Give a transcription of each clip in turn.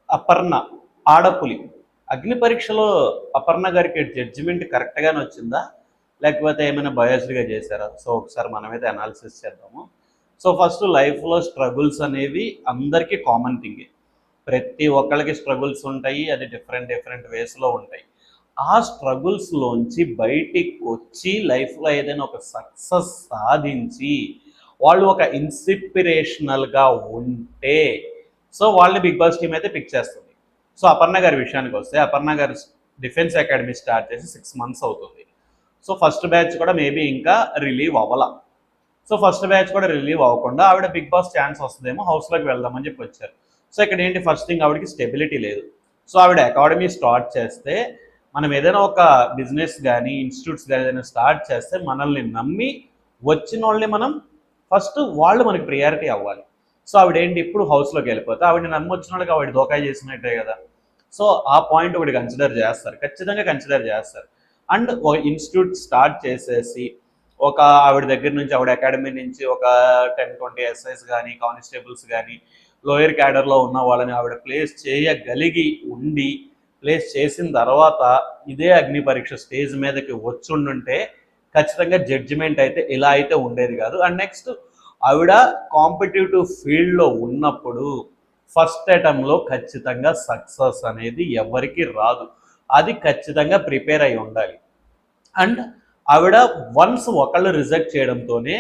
అపర్ణ ఆడపులి. అగ్ని పరీక్షలో అపర్ణ గారికి జడ్జిమెంట్ కరెక్ట్గానే వచ్చిందా, లేకపోతే ఏమైనా బయాస్డ్గా చేశారా? సో ఒకసారి మనమైతే అనాలిసిస్ చేద్దాము. సో ఫస్ట్ లైఫ్లో స్ట్రగుల్స్ అనేవి అందరికీ కామన్ థింగే. ప్రతి ఒక్కళ్ళకి స్ట్రగుల్స్ ఉంటాయి, అది డిఫరెంట్ డిఫరెంట్ వేస్లో ఉంటాయి. ఆ స్ట్రగుల్స్లోంచి బయటికి వచ్చి లైఫ్లో ఏదైనా ఒక సక్సెస్ సాధించి వాళ్ళు ఒక ఇన్స్పిరేషనల్గా ఉంటే సో వాళ్ళని బిగ్ బాస్ టీమ్ అయితే పిక్ చేస్తుంది. సో అపర్ణ గారి విషయానికి వస్తే, అపర్ణ గారు డిఫెన్స్ అకాడమీ స్టార్ట్ చేసి 6 months అవుతుంది. సో ఫస్ట్ బ్యాచ్ కూడా మేబీ ఇంకా రిలీవ్ అవ్వాల. సో ఫస్ట్ బ్యాచ్ కూడా రిలీవ్ అవ్వకుండా ఆవిడ బిగ్ బాస్ ఛాన్స్ వస్తుందేమో, హౌస్లోకి వెళ్దామని చెప్పి వచ్చారు. సో ఇక్కడ ఏంటి, ఫస్ట్ థింగ్ ఆవిడకి స్టెబిలిటీ లేదు. సో ఆవిడ అకాడమీ స్టార్ట్ చేస్తే, మనం ఏదైనా ఒక బిజినెస్ కానీ ఇన్స్టిట్యూట్స్ కానీ ఏదైనా స్టార్ట్ చేస్తే మనల్ని నమ్మి వచ్చిన వాళ్ళని మనం ఫస్ట్ వాళ్ళు మనకి ప్రియారిటీ అవ్వాలి. సో ఆవిడ ఏంటి, ఇప్పుడు హౌస్లోకి వెళ్ళిపోతే ఆవిడ నమ్మి వచ్చిన వాళ్ళకి ఆవిడ దోకా చేసినట్టే కదా. సో ఆ పాయింట్ ఒకటి కన్సిడర్ చేస్తారు, ఖచ్చితంగా కన్సిడర్ చేస్తారు. అండ్ ఒక ఇన్స్టిట్యూట్ స్టార్ట్ చేసేసి ఒక ఆవిడ దగ్గర నుంచి, ఆవిడ అకాడమీ నుంచి ఒక 10-20 ఎస్ఐస్ కానీ కానిస్టేబుల్స్ కానీ లోయర్ క్యాడర్లో ఉన్న వాళ్ళని ఆవిడ ప్లేస్ చేయగలిగి ఉండి, ప్లేస్ చేసిన తర్వాత ఇదే అగ్ని పరీక్ష స్టేజ్ మీదకి వచ్చుండుంటే ఖచ్చితంగా జడ్జిమెంట్ అయితే ఇలా అయితే ఉండేది కాదు. అండ్ నెక్స్ట్ ఆవిడ కాంపిటేటివ్ ఫీల్డ్లో ఉన్నప్పుడు ఫస్ట్ అటెంప్ట్లో ఖచ్చితంగా సక్సెస్ అనేది ఎవరికి రాదు, అది ఖచ్చితంగా ప్రిపేర్ అయి ఉండాలి. అండ్ ఆవిడ వన్స్ ఒకళ్ళు రిజెక్ట్ చేయడంతోనే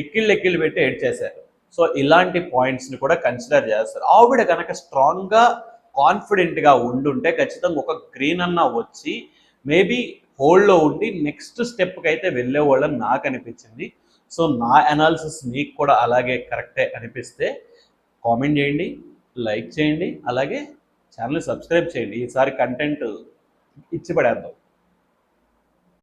ఎక్కిళ్ళు పెట్టి ఏడ్ చేశారు. సో ఇలాంటి పాయింట్స్ని కూడా కన్సిడర్ చేస్తారు. ఆవిడ కనుక స్ట్రాంగ్గా కాన్ఫిడెంట్గా ఉండుంటే ఖచ్చితంగా ఒక గ్రీన్ అన్న వచ్చి మేబీ హోల్డ్లో ఉండి నెక్స్ట్ స్టెప్కి అయితే వెళ్ళేవాళ్ళని నాకు అనిపించింది. సో నా అనాలిసిస్ మీకు కూడా అలాగే కరెక్టే అనిపిస్తే కామెంట్ చేయండి, లైక్ చేయండి, అలాగే ఛానల్ సబ్స్క్రైబ్ చేయండి. ఈసారి కంటెంట్ ఇచ్చి పడేద్దాం.